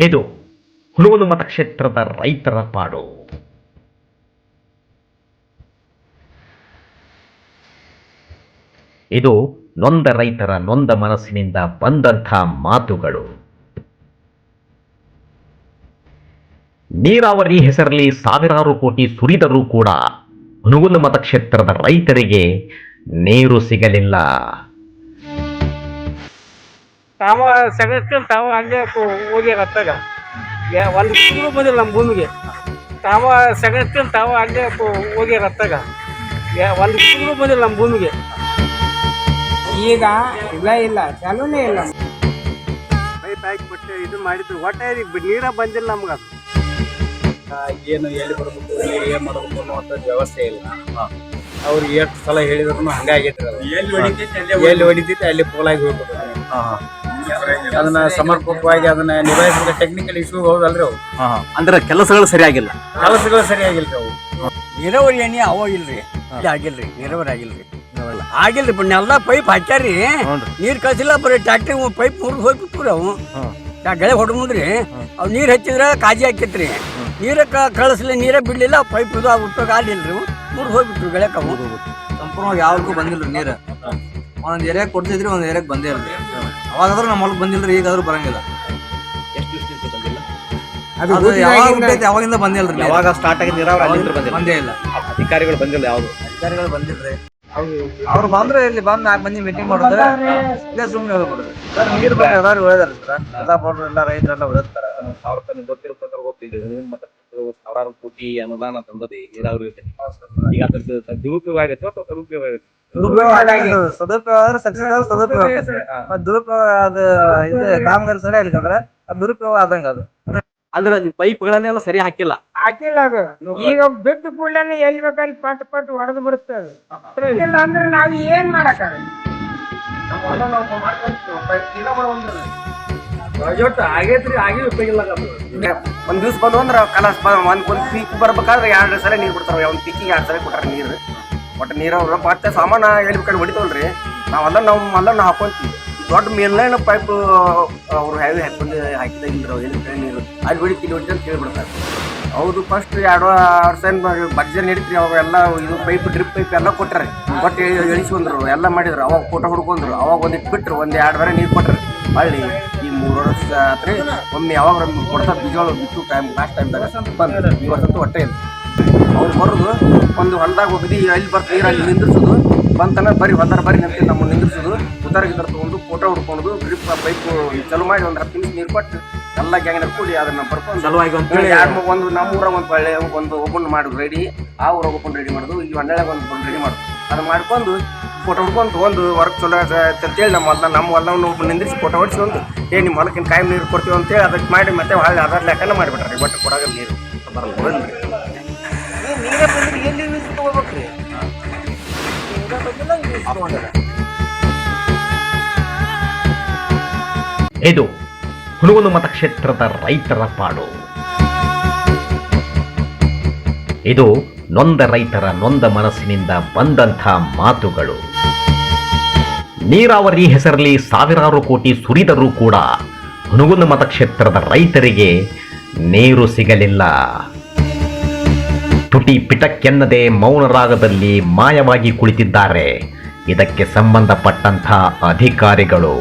ಇದು ಹುಣಗುಂದ ಮತಕ್ಷೇತ್ರದ ರೈತರ ಪಾಡು. ಇದು ನೊಂದ ರೈತರ ನೊಂದ ಮನಸ್ಸಿನಿಂದ ಬಂದಂಥ ಮಾತುಗಳು. ನೀರಾವರಿ ಹೆಸರಲ್ಲಿ ಸಾವಿರಾರು ಕೋಟಿ ಸುರಿದರೂ ಕೂಡ ಹುಣಗುಂದ ಮತಕ್ಷೇತ್ರದ ರೈತರಿಗೆ ನೀರು ಸಿಗಲಿಲ್ಲ. ತಾವ ಸಗಸ್ಕೊಂಡು ತಾವ ಅಲ್ಲೇ ಹೋಗಿ ರತ್ತಾಗ ಒಂದು ತಿಂಗಳು ಬಂದಿಲ್ಲ ನಮ್ಮ ಭೂಮಿಗೆ. ತಾವ ಸಗಸ್ಕೊಂಡು ತಾವ ಅಲ್ಲೇ ಹೋಗಿ ರತ್ತಾಗ ಒಂದು ತಿಂಗಳು ಬಂದಿಲ್ಲ ನಮ್ಮ ಭೂಮಿಗೆ. ಈಗ ಇಲ್ಲ ಚಾಲೂನೇ ಇಲ್ಲ. ಪೈಪ್ ಹಾಕಿಬಿಟ್ಟು ಇದು ಮಾಡಿದ್ರು ಒಟ್ಟ ನೀರ ಬಂದಿಲ್ಲ ನಮ್ಗೆ. ಏನು ಎಲ್ಲಿ ಬರ್ಬೇಕು ಏನ್ ಮಾಡ್ಬೇಕು ಅನ್ನುವಂಥ ವ್ಯವಸ್ಥೆ ಇಲ್ಲ. ಅವ್ರಿಗೆ ಎಷ್ಟು ಸಲ ಹೇಳಿದ್ರು ಹಂಗಾಗೈತ್ರಿ. ಎಲ್ಲಿ ಹೊಡಿತೈತಿ ಅಲ್ಲಿ ಪೋಲಾಗಿ ಹೋಗ್ಬೇಕು. ಅದನ್ನ ಸಮರ್ಪಕವಾಗಿ ಅದನ್ನ ನಿಭಾಯಿಸಿದ ಟೆಕ್ನಿಕಲ್ ಇಶ್ಯೂ ಹೌದಲ್ರಿ ಅವು. ಅಂದ್ರೆ ಕೆಲಸಗಳು ಸರಿಯಾಗಿಲ್ಲ. ಅವು ನೀರಾವರಿ ಎಣ್ಣೆ ಅವ ಇಲ್ರಿ, ಇಲ್ಲಿ ಆಗಿಲ್ರಿ. ನೀರಾವರಿ ಆಗಿಲ್ರಿ ಬಟ್ ನೆಲ್ದ ಪೈಪ್ ಹಾಕ್ಯಾರಿ, ನೀರ್ ಕಳ್ಸಿಲ್ಲ. ಬರೀ ಟ್ಯಾಕ್ಟ್ರಿ ಪೈಪ್ ಮುರಿದು ಹೋಗ್ಬಿಟ್ರಿ. ಅವು ಗಳೆ ಹೊಡ್ಮುಂದ್ರಿ ಅವ್ ನೀರ್ ಹಚ್ಚಿದ್ರ ಕಾಜಿ ಹಾಕಿತ್ರಿ. ನೀರ ಕಳಿಸ್ಲಿ, ನೀರ ಬಿಡ್ಲಿಲ್ಲ, ಪೈಪ್ ಇದು ಉಪಯೋಗ ಆಗ್ಲಿಲ್ರಿ. ಮುರಿದು ಹೋಗ್ಬಿಟ್ರು ಗೆಳೆಕ. ಸಂಪೂರ್ಣವಾಗಿ ಯಾವ್ದಕ್ಕೂ ಬಂದಿಲ್ರಿ ನೀರು. ಒಂದೊಂದು ಏರಿಯಾಗ ಕೊಡ್ತಿದ್ರಿ, ಒಂದ್ ಏರಿಯಾಗ ಬಂದೇ ಇಲ್ರಿ. ಅವಾಗಾದ್ರೂ ನಮ್ಮ ಹೊಲಕ್ ಬಂದಿಲ್ರಿ, ಈಗಾದ್ರೂ ಬರಂಗಿಲ್ಲ. ಅದು ಯಾವಾಗಿಂದ ಬಂದಿಲ್ರಿ. ಯಾವಾಗ ಸ್ಟಾರ್ಟ್ ಆಗಿ ನೀರಾವರಿ ಬಂದೇ ಇಲ್ಲ. ಅಧಿಕಾರಿಗಳು ಬಂದಿಲ್ಲ. ಯಾವ್ದು ಅಧಿಕಾರಿಗಳು ಬಂದಿಲ್ರಿ. ಅವ್ರು ಬಂದ್ರೆ ಇಲ್ಲಿ ಬಂದ್ 4 ಮಂದಿ ಮೀಟಿಂಗ್ ಮಾಡಿದ್ರೆ ಇಲ್ಲ ಸುಮ್ಮನೆ ಹೋಗ್ಬಿಡುದು. ನೀರು ಬಗ್ಗೆ ಎಲ್ಲಾರು ಹೇಳಿದಾರೆ ಸರ್. ಎಲ್ಲ ಬಡ್ರು ಎಲ್ಲ ರೈತರೆಲ್ಲ ಓದಿರ್ತಾರ. ಅವ್ರ ತನಗೆ ಗೊತ್ತಿರೋ ಗೊತ್ತಿದೆ. ಸಾವಿರಾರು ಕೋಟಿ ಅನುದಾನ ತಂದದೆ ನೀರಾವರಿ. ಈಗ ಅದ್ರದ್ದು ದುರುಪಯೋಗ ಆಗೈತೆ ಅಥವಾ ಸದುಪಯೋಗ ಆಗೈತೆ? ಸದುಪಯೋಗ ಆದ್ರೆ ಸಕ್ಸಸ್ ಸದುಪಯೋಗ ಆಗತ್ತೆ. ದುರುಪಯೋಗ ಅದು ಇದು ಕಾಮಗಾರಿ ಸರಿ ಆಗ್ಲಿಕ್ಕಂದ್ರೆ ಅದು ದುರುಪಯೋಗ ಆದಂಗ ಅದು. ಅಂದ್ರೆ ಪೈಪ್ಗಳನ್ನೆಲ್ಲ ಸರಿ ಹಾಕಿಲ್ಲ. ಅದು ಈಗ ಬಿಟ್ಟು ಕೂಡಲೇ ಎಲ್ಲಿ ಬೇಕಾದ್ರೆ ಪಟ್ಟು ಹೊಡೆದು ಬರುತ್ತೆ. ಇಲ್ಲ ಅಂದ್ರೆ ನಾವು ಏನ್ ಮಾಡಕ್ಕಾಗಲ್ಲ. ಆಗೈತ್ರಿ, ಆಗಿ ಉಪಯೋಗಿಲ್ಲ. ಒಂದ್ ದಿವ್ಸ ಬಂದು ಅಂದ್ರೆ ಕಲಸ್ ಒಂದ್ ಪೀಕ್ ಬರ್ಬೇಕಾದ್ರೆ 2 ಸಲ ನೀರ್ ಬಿಡ್ತಾರ. ಒಂದ್ ಪೀಕಿಗೆ 2 ಸಲ ಕೊಟ್ಟಾರ ನೀರು. ಒಟ್ಟು ನೀರವ್ರ ಮತ್ತೆ ಸಾಮಾನ ಎಲ್ಲಿ ಬೇಕಾದ್ರೆ ಹೊಡಿತವಲ್ರಿ. ನಾವೆಲ್ಲ ಹಾಕೊಂತೀವಿ. ದೊಡ್ಡ ಮೇಲ್ನೈನ್ ಪೈಪ್ ಅವ್ರು ಹೆವಿ ಹಾಕೊಂಡು ಹಾಕಿದಾಗಿಲ್ರಿ. ಅವ್ರು ಎಲ್ಲಿ ನೀರು ಅಲ್ಲಿ ಹೊಡಿತೀವಿ ಅಂತ ಕೇಳ್ಬಿಡ್ತಾರೆ. ಅವ್ರು ಫಸ್ಟ್ 2 ವರ್ಷ ಬಡ್ಜೆಟ್ ನಡೀತ್ರಿ. ಅವೆಲ್ಲ ಇದು ಪೈಪ್ ಡ್ರಿಪ್ ಪೈಪ್ ಎಲ್ಲ ಕೊಟ್ಟಾರೆ. ಕೊಟ್ಟು ಎಳಿಸ್ಕೊಂಡ್ರು, ಎಲ್ಲ ಮಾಡಿದ್ರು. ಅವಾಗ ಫೋಟೋ ಹುಡ್ಕೊಂಡ್ರು. ಅವಾಗ ಒಂದಿಟ್ಟು ಬಿಟ್ರು, 1-2 ವಾರ ನೀರು ಕೊಟ್ರಿ. ಹಳ್ಳಿ ಈ 3 ವರ್ಷ ಆತ್ರಿ ಒಮ್ಮೆ ಯಾವಾಗ ಕೊಡ್ತಾರೆ ಬೀಜಗಳು ಬಿತ್ತು ಟೈಮ್ ಲಾಸ್ಟ್ ಟೈಮ್ದಾಗ ಬಂದು. ಇವತ್ತಂತೂ ಹೊಟ್ಟೆ ಇಲ್ಲ. ಅವ್ರು ಬರೋದು ಒಂದು ಹೊಲದಾಗ ಹೋಗಿದ್ದು ಎಲ್ಲಿ ಬರ್ತಾರೆ ನೀರು ಅಲ್ಲಿ ನಿಂದ್ರಿಸೋದು. ಬಂತನ ಬರೀ ಹೊಲ್ದಾರ ಬರೀ ನಿಂತು ನಮ್ಮನ್ನು ನಿಂದ್ರಿಸೋದು. ಉತ್ತಾರ ತೊಗೊಂಡು ಫೋಟೋ ಹುಡ್ಕೊಂಡು ಡ್ರಿಪ್ ಪೈಪ್ ಚಲೋ ಮಾಡಿ ಒಂದು 10 ನಿಮಿಷ ನೀರು ಕೊಟ್ಟು ಎಲ್ಲ ಗ್ಯಾಂಗ್ ಕೂಡಿ ಅದನ್ನ ಬರ್ಕೊಂಡು ಸಲುವಾಗಿ ಒಂದು ನಮ್ಮೂರಾಗ ಒಂದು ಒಳ್ಳೆ ಒಂದು ಓಪನ್ ಮಾಡೋದು ರೆಡಿ. ಆ ಊರಾಗ ಓಪನ್ ರೆಡಿ ಮಾಡೋದು. ಇಲ್ಲಿ ಹೊಂಡಾಗ ಒಂದು ರೆಡಿ ಮಾಡೋದು. ಅದನ್ನ ಮಾಡ್ಕೊಂಡು ಫೋಟೋ ಹೊಡ್ಕೊಂಡು ಒಂದು ವರ್ಕ್ ಚಲೋ ಅಂತೇಳಿ ನಮ್ಮ ಹೊಲವನ್ನು ನಿಂದಿರಿಸಿ ಫೋಟೋ ಹೊಡಿಸ್ಕೊಂಡು ನಿಮ್ಮ ಹೊಲಕ್ಕಿನ ಕಾಯಿ ನೀರು ಕೊಡ್ತೀವಿ ಅಂತೇಳಿ ಅದಕ್ಕೆ ಮಾಡಿ ಮತ್ತೆ ಹೊಳ್ಳಿ ಅದರ ಲೆಕ್ಕನ ಮಾಡಿಬಿಟ್ರಿ. ಬಟ್ ಕೊಡೋಲ್ಲ ನೀರು ಬರಲ್ಲ. ನೀರೇ ಬಂದ್ರೆ ಎಲ್ಲಿ ನಿಲ್ಸಿ ತಗೋಬೇಕ್ರಿ. ಇದು ಹುಣಗುಂದ ಮತಕ್ಷೇತ್ರದ ರೈತರ ಪಾಡು. ಇದು ನೊಂದ ರೈತರ ನೊಂದ ಮನಸ್ಸಿನಿಂದ ಬಂದಂಥ ಮಾತುಗಳು. ನೀರಾವರಿ ಹೆಸರಲ್ಲಿ ಸಾವಿರಾರು ಕೋಟಿ ಸುರಿದರೂ ಕೂಡ ಹುಣಗುಂದ ಮತಕ್ಷೇತ್ರದ ರೈತರಿಗೆ ನೀರು ಸಿಗಲಿಲ್ಲ. ತುಟಿ ಪಿಟಕ್ಕೆನ್ನದೆ ಮೌನರಾಗದಲ್ಲಿ ಮಾಯವಾಗಿ ಕುಳಿತಿದ್ದಾರೆ ಇದಕ್ಕೆ ಸಂಬಂಧಪಟ್ಟಂಥ ಅಧಿಕಾರಿಗಳು.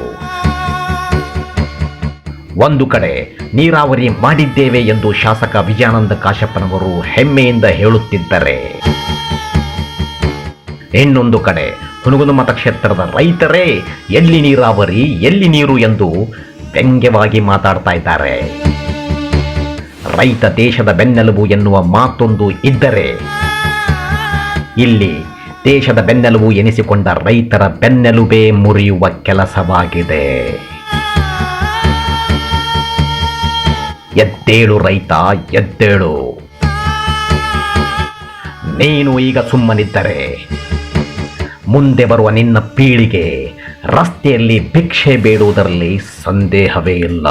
ಒಂದು ಕಡೆ ನೀರಾವರಿ ಮಾಡಿದ್ದೇವೆ ಎಂದು ಶಾಸಕ ವಿಜಯಾನಂದ ಕಾಶಪ್ಪನವರು ಹೆಮ್ಮೆಯಿಂದ ಹೇಳುತ್ತಿದ್ದರೆ, ಇನ್ನೊಂದು ಕಡೆ ಹುಣಗುಂದ ಮತಕ್ಷೇತ್ರದ ರೈತರೇ ಎಲ್ಲಿ ನೀರಾವರಿ ಎಲ್ಲಿ ನೀರು ಎಂದು ವ್ಯಂಗ್ಯವಾಗಿ ಮಾತಾಡ್ತಾ ಇದ್ದಾರೆ. ರೈತ ದೇಶದ ಬೆನ್ನೆಲುಬು ಎನ್ನುವ ಮಾತೊಂದು ಇದ್ದರೆ, ಇಲ್ಲಿ ದೇಶದ ಬೆನ್ನೆಲುಬು ಎನಿಸಿಕೊಂಡ ರೈತರ ಬೆನ್ನೆಲುಬೇ ಮುರಿಯುವ ಕೆಲಸವಾಗಿದೆ. ಎದ್ದೇಳು ರೈತ, ಎದ್ದೇಳು. ನೀನು ಈಗ ಸುಮ್ಮನಿದ್ದರೆ ಮುಂದೆ ಬರುವ ನಿನ್ನ ಪೀಳಿಗೆ ರಸ್ತೆಯಲ್ಲಿ ಭಿಕ್ಷೆ ಬೇಡುವುದರಲ್ಲಿ ಸಂದೇಹವೇ ಇಲ್ಲ.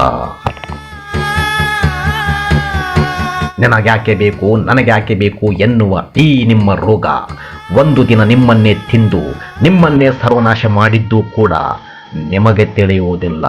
ನನಗ್ಯಾಕೆ ಬೇಕು ನನಗ್ಯಾಕೆ ಬೇಕು ಎನ್ನುವ ಈ ನಿಮ್ಮ ರೋಗ ಒಂದು ದಿನ ನಿಮ್ಮನ್ನೇ ತಿಂದು ನಿಮ್ಮನ್ನೇ ಸರ್ವನಾಶ ಮಾಡಿದ್ದು ಕೂಡ ನಿಮಗೆ ತಿಳಿಯುವುದಿಲ್ಲ.